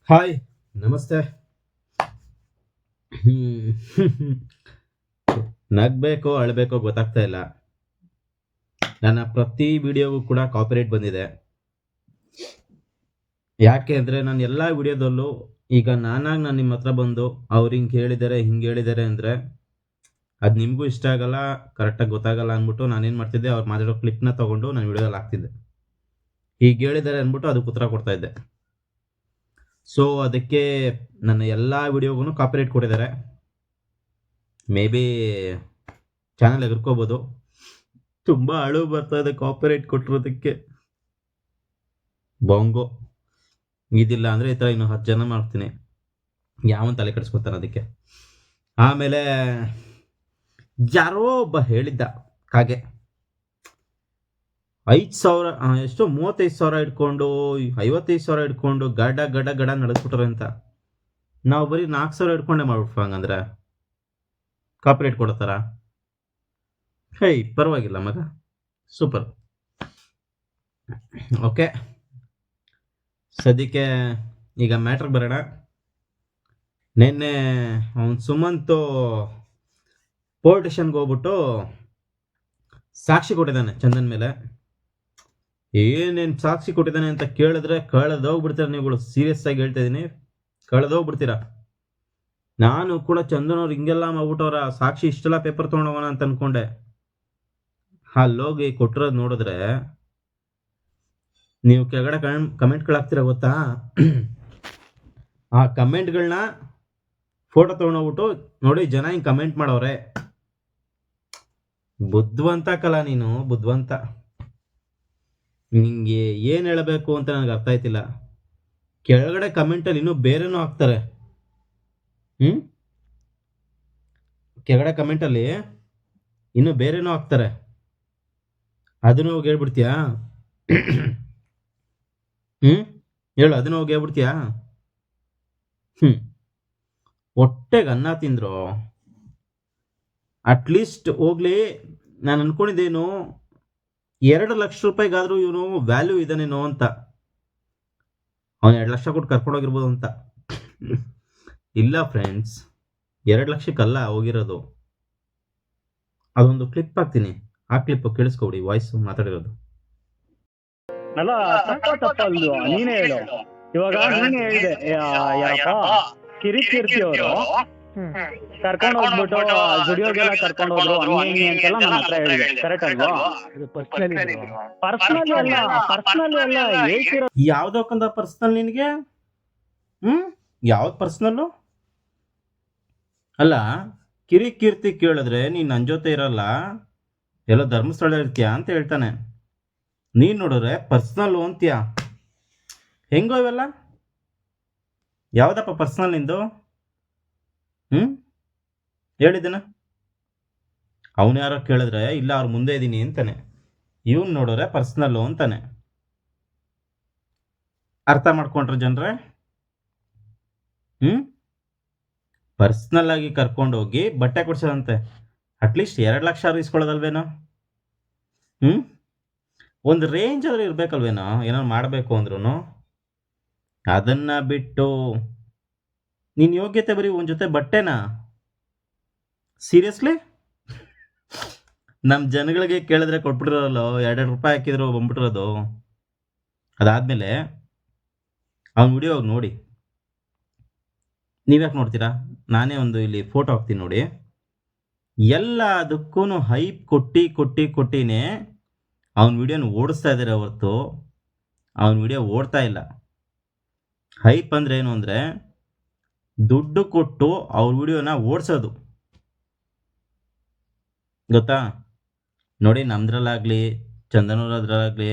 Hi, ನಮಸ್ತೆ. ಹ್ಮ್. ನಗ್ಬೇಕೋ ಅಳ್ಬೇಕೋ ಗೊತ್ತಾಗ್ತಾ ಇಲ್ಲ. ನನ್ನ ಪ್ರತಿ ವಿಡಿಯೋಗೂ ಕೂಡ ಕಾಪಿರೈಟ್ ಬಂದಿದೆ. ಯಾಕೆ ಅಂದರೆ ನಾನು ಎಲ್ಲ ವಿಡಿಯೋದಲ್ಲೂ ಈಗ ನಾನು ನಿಮ್ಮ ಹತ್ರ ಬಂದು ಅವ್ರು ಹಿಂಗೆ ಹೇಳಿದ್ದಾರೆ ಅಂದರೆ ಅದು ನಿಮಗೂ ಇಷ್ಟ ಆಗಲ್ಲ, ಕರೆಕ್ಟಾಗಿ ಗೊತ್ತಾಗಲ್ಲ ಅಂದ್ಬಿಟ್ಟು ನಾನೇನು ಮಾಡ್ತಿದ್ದೆ, ಅವ್ರು ಮಾತಾಡೋ ಕ್ಲಿಪ್ನ ತೊಗೊಂಡು ನಾನು ವಿಡಿಯೋದಲ್ಲಿ ಹಾಕ್ತಿದ್ದೆ. ಹೀಗೆ ಹೇಳಿದ್ದಾರೆ ಅಂದ್ಬಿಟ್ಟು ಅದಕ್ಕೆ ಉತ್ತರ ಕೊಡ್ತಾ ಇದ್ದೆ. ಸೊ ಅದಕ್ಕೆ ನನ್ನ ಎಲ್ಲ ವಿಡಿಯೋಗೂ ಕಾಪಿರೈಟ್ ಕೊಟ್ಟಿದ್ದಾರೆ. ಮೇ ಬಿ ಚಾನಲ್ ಎಗರ್ಕೋಬೋದು. ತುಂಬ ಅಳು ಬರ್ತಾ ಇದೆ ಕಾಪಿರೈಟ್ ಕೊಟ್ಟಿರೋದಕ್ಕೆ. ಬಾಂಗೋ ಇದಿಲ್ಲ ಅಂದರೆ ಈ ಥರ ಇನ್ನು 10 ಜನ ಮಾಡ್ತೀನಿ. ಯಾವನ್ ತಲೆ ಕೆಡಿಸ್ಕೊತಾನೆ ಅದಕ್ಕೆ. ಆಮೇಲೆ ಯಾರೋ ಒಬ್ಬ ಹೇಳಿದ್ದ ಹಾಗೆ 5,000 ಎಷ್ಟು 35,000 ಇಟ್ಕೊಂಡು 55,000 ಇಟ್ಕೊಂಡು ಗಡ ಗಡ ಗಡ ನಡೆಸ್ಬಿಟ್ರೆ ಅಂತ. ನಾವು ಬರೀ 4,000 ಇಟ್ಕೊಂಡೇ ಮಾಡ್ಬಿಟ್ರು ಹಂಗಂದ್ರೆ ಕಾಪಿರೈಟ್ ಕೊಡತ್ತಾರ. ಹೇ ಪರವಾಗಿಲ್ಲ ಮಗ, ಸೂಪರ್. ಓಕೆ, ಸದ್ಯಕ್ಕೆ ಈಗ ಮ್ಯಾಟ್ರಿಗೆ ಬರೋಣ. ನಿನ್ನೆ ಅವನು ಸುಮಂತು ಪೋಲಿಸ್ ಸ್ಟೇಷನ್ಗೆ ಹೋಗ್ಬಿಟ್ಟು ಸಾಕ್ಷಿ ಕೊಟ್ಟಿದ್ದಾನೆ ಚಂದನ್ ಮೇಲೆ. ಏನೇನು ಸಾಕ್ಷಿ ಕೊಟ್ಟಿದ್ದಾನೆ ಅಂತ ಕೇಳಿದ್ರೆ ಕಳೆದೋಗ್ಬಿಡ್ತೀರ ನೀವುಗಳು. ಸೀರಿಯಸ್ ಆಗಿ ಹೇಳ್ತಾ ಇದ್ದೀನಿ, ಕಳೆದೋಗ್ಬಿಡ್ತೀರ. ನಾನು ಕೂಡ ಚಂದನ್ ಅವ್ರು ಹಿಂಗೆಲ್ಲ ಮಾಡ್ಬಿಟ್ಟವ್ರ, ಸಾಕ್ಷಿ ಇಷ್ಟೆಲ್ಲ ಪೇಪರ್ ತೊಗೊಂಡೋಗೋಣ ಅಂತ ಅನ್ಕೊಂಡೆ. ಅಲ್ಲೋಗಿ ಕೊಟ್ಟಿರೋದು ನೋಡಿದ್ರೆ ನೀವು ಕೆಳಗಡೆ ಕಮೆಂಟ್ಗಳು ಹಾಕ್ತೀರ ಗೊತ್ತಾ? ಆ ಕಮೆಂಟ್ಗಳನ್ನ ಫೋಟೋ ತೊಗೊಂಡೋಗ್ಬಿಟ್ಟು ನೋಡಿ ಜನ ಹಿಂಗೆ ಕಮೆಂಟ್ ಮಾಡವ್ರೆ. ಬುದ್ಧಿವಂತ ಕಲ ನೀನು, ಬುದ್ಧಿವಂತ. ನಿಂಗೆ ಏನು ಹೇಳಬೇಕು ಅಂತ ನನಗೆ ಅರ್ಥ ಆಯ್ತಿಲ್ಲ. ಕೆಳಗಡೆ ಕಮೆಂಟಲ್ಲಿ ಇನ್ನೂ ಬೇರೆನೂ ಹಾಕ್ತಾರೆ. ಕೆಳಗಡೆ ಕಮೆಂಟಲ್ಲಿ ಇನ್ನೂ ಬೇರೆನೂ ಹಾಕ್ತಾರೆ. ಅದನ್ನು ಹೋಗಿ ಹೇಳ್ಬಿಡ್ತೀಯಾ? ಹೇಳು, ಅದನ್ನು ಹೋಗಿ ಹೇಳ್ಬಿಡ್ತೀಯಾ? ಹೊಟ್ಟೆಗೆ ಅನ್ನ ತಿಂದ್ರು ಅಟ್ಲೀಸ್ಟ್ ಹೋಗ್ಲಿ. ನಾನು ಅನ್ಕೊಂಡಿದ್ದೇನು 2 ಲಕ್ಷ ರೂಪಾಯಿಗಾದ್ರೂ ಇವನು ವ್ಯಾಲ್ಯೂ ಇದ್ದಾನೇನೋ ಅಂತ. ಅವನು 2 ಲಕ್ಷ ಕೊಟ್ಟು ಕರ್ಕೊಂಡೋಗಿರ್ಬೋದು ಅಂತ. ಇಲ್ಲ ಫ್ರೆಂಡ್ಸ್, 2 ಲಕ್ಷಕ್ಕಲ್ಲ ಹೋಗಿರೋದು. ಅದೊಂದು ಕ್ಲಿಪ್ ಹಾಕ್ತೀನಿ, ಆ ಕ್ಲಿಪ್ ಕೇಳಿಸ್ಕೊಬಿಡಿ, ವಾಯ್ಸ್ ಮಾತಾಡಿರೋದು. ಅಲ್ಲ ತಪ್ಪಲ್ದು, ನೀನೇ ಹೇಳು. ಇವಾಗ ನೀನೇ ಹೇಳಿದೆ, ಯಾರಪ್ಪ ಕಿರಿಕೀರ್ತಿ ಅವರು ಕರ್ಕೊಂಡು ಹೋಗ್ಬಿಟ್ಟು ಸ್ಟುಡಿಯೋಗೆಲ್ಲ ಕರ್ಕೊಂಡು ಹೋದ್ರು ಹಂಗೆ ಅಂತೆಲ್ಲ ನನ್ನ ಹತ್ರ ಹೇಳಿದೆ. ಕರೆಕ್ಟ್ ಅಲ್ವಾ? ಪರ್ಸನಲಿ ಅಲ್ಲ ಹೇಳ್ತಿರೋ. ಯಾವ್ದಕ್ಕಂದ ಪರ್ಸನಲ್ ನಿನಗೆ? ಯಾವ್ದು ಪರ್ಸನಲ್ಲು ಅಲ್ಲ. ಕಿರಿಕೀರ್ತಿ ಕೇಳಿದ್ರೆ ನೀನು ನನ್ನ ಜೊತೆ ಇರಲ್ಲ, ಎಲ್ಲೋ ಧರ್ಮಸ್ಥಳ ಇರ್ತೀಯ ಅಂತ ಹೇಳ್ತಾನೆ. ನೀನು ನೋಡಿದ್ರೆ ಪರ್ಸ್ನಲ್ಲು ಅಂತೀಯ. ಹೆಂಗೋ ಇವೆಲ್ಲ? ಯಾವುದಪ್ಪ ಪರ್ಸ್ನಲ್ ನಿಂದು? ಹೇಳಿದ್ದೇನ? ಅವನು ಯಾರೋ ಕೇಳಿದ್ರೆ ಇಲ್ಲ ಅವ್ರ ಮುಂದೆ ಇದ್ದೀನಿ ಅಂತಾನೆ. ಇವನು ನೋಡಿದ್ರೆ ಪರ್ಸ್ನಲ್ಲು ಅಂತಾನೆ. ಅರ್ಥ ಮಾಡ್ಕೊಂಡ್ರೆ ಜನರೇ? ಪರ್ಸ್ನಲ್ ಆಗಿ ಕರ್ಕೊಂಡೋಗಿ ಬಟ್ಟೆ ಕೊಡ್ಸೋದಂತೆ. ಅಟ್ಲೀಸ್ಟ್ 2 ಲಕ್ಷ ಇಸ್ಕೊಳ್ಳೋದಲ್ವೇನೋ? ಒಂದು ರೇಂಜ್ ಆದ್ರೂ ಇರಬೇಕಲ್ವೇನೋ ಏನಾದ್ರು ಮಾಡಬೇಕು ಅಂದ್ರೂ. ಅದನ್ನು ಬಿಟ್ಟು ನಿನ್ನ ಯೋಗ್ಯತೆ ಬರೀ ಒಂದು ಜೊತೆ ಬಟ್ಟೆನಾ? ಸೀರಿಯಸ್ಲಿ? ನಮ್ಮ ಜನಗಳಿಗೆ ಕೇಳಿದ್ರೆ ಕೊಟ್ಬಿಟ್ಟಿರೋಲ್ಲ, 2 ರೂಪಾಯಿ ಹಾಕಿದ್ರು ಬಂದ್ಬಿಟ್ಟಿರೋದು. ಅದಾದಮೇಲೆ ಅವ್ನ ವಿಡಿಯೋ ನೋಡಿ. ನೀವ್ಯಾಕೆ ನೋಡ್ತೀರಾ? ನಾನೇ ಒಂದು ಇಲ್ಲಿ ಫೋಟೋ ಹಾಕ್ತೀನಿ ನೋಡಿ. ಎಲ್ಲದಕ್ಕೂ ಹೈಪ್ ಕೊಟ್ಟಿನೇ ಅವನ ವಿಡಿಯೋನ ಓಡಿಸ್ತಾ ಇದ್ದಾರೆ ಹೊರತು ಅವನ ವಿಡಿಯೋ ಓಡ್ತಾ ಇಲ್ಲ. ಹೈಪ್ ಅಂದರೆ ಏನು ಅಂದರೆ ದುಡ್ಡು ಕೊಟ್ಟು ಅವ್ರ ವಿಡಿಯೋನ ಓಡಿಸೋದು, ಗೊತ್ತಾ? ನೋಡಿ, ನಮ್ದ್ರಲ್ಲಾಗಲಿ ಚಂದನವ್ರದ್ರಾಗಲಿ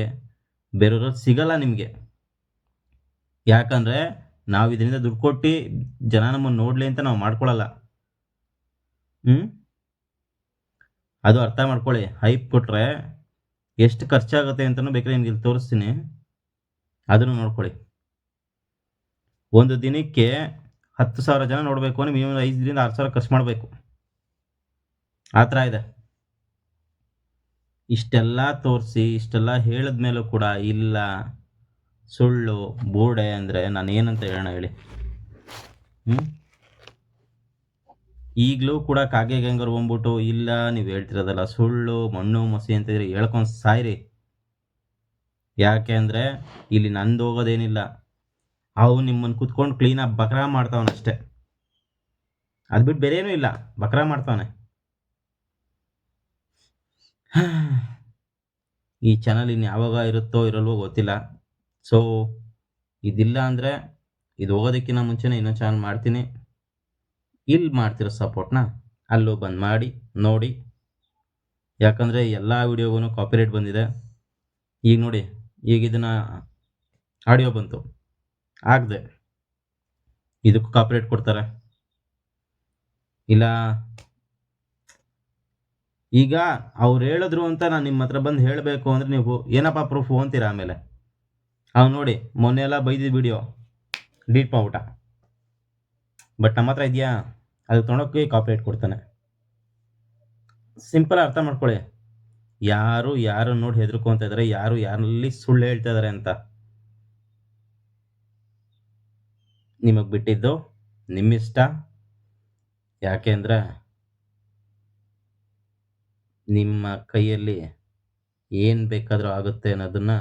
ಬೇರೆಯವ್ರಲ್ಲಿ ಸಿಗಲ್ಲ ನಿಮಗೆ. ಯಾಕಂದರೆ ನಾವು ಇದರಿಂದ ದುಡ್ಡು ಕೊಟ್ಟು ಜನ ನಮ್ಮನ್ನು ನೋಡಲಿ ಅಂತ ನಾವು ಮಾಡ್ಕೊಳ್ಳಲ್ಲ. ಅದು ಅರ್ಥ ಮಾಡ್ಕೊಳ್ಳಿ. ಹೈಪ್ ಕೊಟ್ಟರೆ ಎಷ್ಟು ಖರ್ಚಾಗುತ್ತೆ ಅಂತಲೂ ಬೇಕಾದ್ರೆ ನಿಮ್ಗೆ ಇಲ್ಲಿ ತೋರಿಸ್ತೀನಿ, ಅದನ್ನು ನೋಡ್ಕೊಳ್ಳಿ. ಒಂದು ದಿನಕ್ಕೆ 10,000 ಜನ ನೋಡಬೇಕು ಅಂದರೆ ಮಿನಿಮಮ್ 5,000 ರಿಂದ 6,000 ಖರ್ಚು ಮಾಡಬೇಕು. ಆ ಥರ ಇದೆ. ಇಷ್ಟೆಲ್ಲ ತೋರಿಸಿ ಇಷ್ಟೆಲ್ಲ ಹೇಳಿದ ಮೇಲೂ ಕೂಡ ಇಲ್ಲ, ಸುಳ್ಳು ಬೂಡೆ ಅಂದರೆ ನಾನು ಏನಂತ ಹೇಳೋಣ ಹೇಳಿ. ಈಗಲೂ ಕೂಡ ಕಾಗೆ ಗಂಗರು ಬಂದ್ಬಿಟ್ಟು ಇಲ್ಲ ನೀವು ಹೇಳ್ತಿರೋದಲ್ಲ ಸುಳ್ಳು ಮಣ್ಣು ಮಸಿ ಅಂತಿದ್ರೆ ಹೇಳ್ಕೊಂಡು ಸಾಯ್ರಿ. ಯಾಕೆ ಅಂದರೆ ಇಲ್ಲಿ ನಂದು ಹೋಗೋದೇನಿಲ್ಲ, ಅವು ನಿಮ್ಮನ್ನು ಕುತ್ಕೊಂಡು ಕ್ಲೀನಾಗಿ ಬಕ್ರಾ ಮಾಡ್ತಾವನಷ್ಟೇ, ಅದು ಬಿಟ್ಟು ಬೇರೆ ಏನೂ ಇಲ್ಲ, ಬಕ್ರಾ ಮಾಡ್ತಾವನೆ. ಈ ಚಾನಲ್ ಇನ್ನು ಯಾವಾಗ ಇರುತ್ತೋ ಇರಲ್ವೋ ಗೊತ್ತಿಲ್ಲ. ಸೊ ಇದಿಲ್ಲ ಅಂದರೆ ಇದು ಹೋಗೋದಕ್ಕಿಂತ ಮುಂಚೆನೇ ಇನ್ನೊಂದು ಚಾನಲ್ ಮಾಡ್ತೀನಿ. ಇಲ್ಲಿ ಮಾಡ್ತಿರೋ ಸಪೋರ್ಟ್ನ ಅಲ್ಲೂ ಬಂದು ಮಾಡಿ ನೋಡಿ. ಯಾಕಂದರೆ ಎಲ್ಲ ವಿಡಿಯೋಗೂ ಕಾಪಿರೈಟ್ ಬಂದಿದೆ. ಈಗ ನೋಡಿ, ಈಗ ಇದನ್ನು ಆಡಿಯೋ ಬಂತು ಆಗದೆ ಇದಕ್ಕೂ ಕಾಪಿರೈಟ್ ಕೊಡ್ತಾರೆ. ಇಲ್ಲ ಈಗ ಅವ್ರು ಹೇಳಿದ್ರು ಅಂತ ನಾನು ನಿಮ್ಮ ಹತ್ರ ಬಂದು ಹೇಳಬೇಕು ಅಂದರೆ ನೀವು ಏನಪ್ಪ ಪ್ರೂಫು ಅಂತೀರ. ಆಮೇಲೆ ಅವ್ನು ನೋಡಿ ಮೊನ್ನೆ ಎಲ್ಲ ಬೈದಿದ್ದ ವಿಡಿಯೋ ಡಿಲೀಟ್ ಮಾಡ್ಬಿಟ್ಟ, ಬಟ್ ನಮ್ಮ ಹತ್ರ ಇದೆಯಾ ಅದು ತೊಗೊಳಕ್ಕೆ ಕಾಪಿರೈಟ್ ಕೊಡ್ತಾನೆ. ಸಿಂಪಲ್ ಅರ್ಥ ಮಾಡ್ಕೊಳ್ಳಿ, ಯಾರು ನೋಡಿ ಹೆದರ್ಕೊಂತ ಇದ್ದಾರೆ, ಯಾರಲ್ಲಿ ಸುಳ್ಳು ಹೇಳ್ತಾ ಇದ್ದಾರೆ ಅಂತ. ನಿಮಗೆ ಬಿಟ್ಟಿದ್ದು ನಿಮ್ಮಿಷ್ಟ. ಯಾಕೆ ಅಂದರೆ ನಿಮ್ಮ ಕೈಯಲ್ಲಿ ಏನು ಬೇಕಾದರೂ ಆಗುತ್ತೆ ಅನ್ನೋದನ್ನು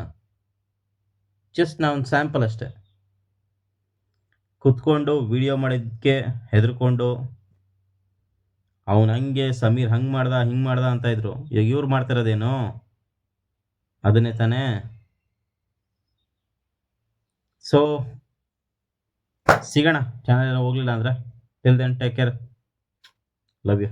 ಜಸ್ಟ್ ನಾವು ಒಂದು ಸ್ಯಾಂಪಲ್ ಅಷ್ಟೆ. ಕುತ್ಕೊಂಡು ವಿಡಿಯೋ ಮಾಡಿದ್ದಕ್ಕೆ ಹೆದರ್ಕೊಂಡು ಅವನು ಹಂಗೆ ಸಮೀರ್ ಹಂಗೆ ಮಾಡ್ದ ಹಿಂಗೆ ಮಾಡ್ದ ಅಂತ ಇದ್ರು. ಈಗ ಇವ್ರು ಮಾಡ್ತಿರೋದೇನು ಅದನ್ನೇ ತಾನೇ. ಸೊ ಸಿಗೋಣ, ಚಾನಲ್ ಹೋಗಲಿಲ್ಲ ಅಂದರೆ. Till then take care, love you.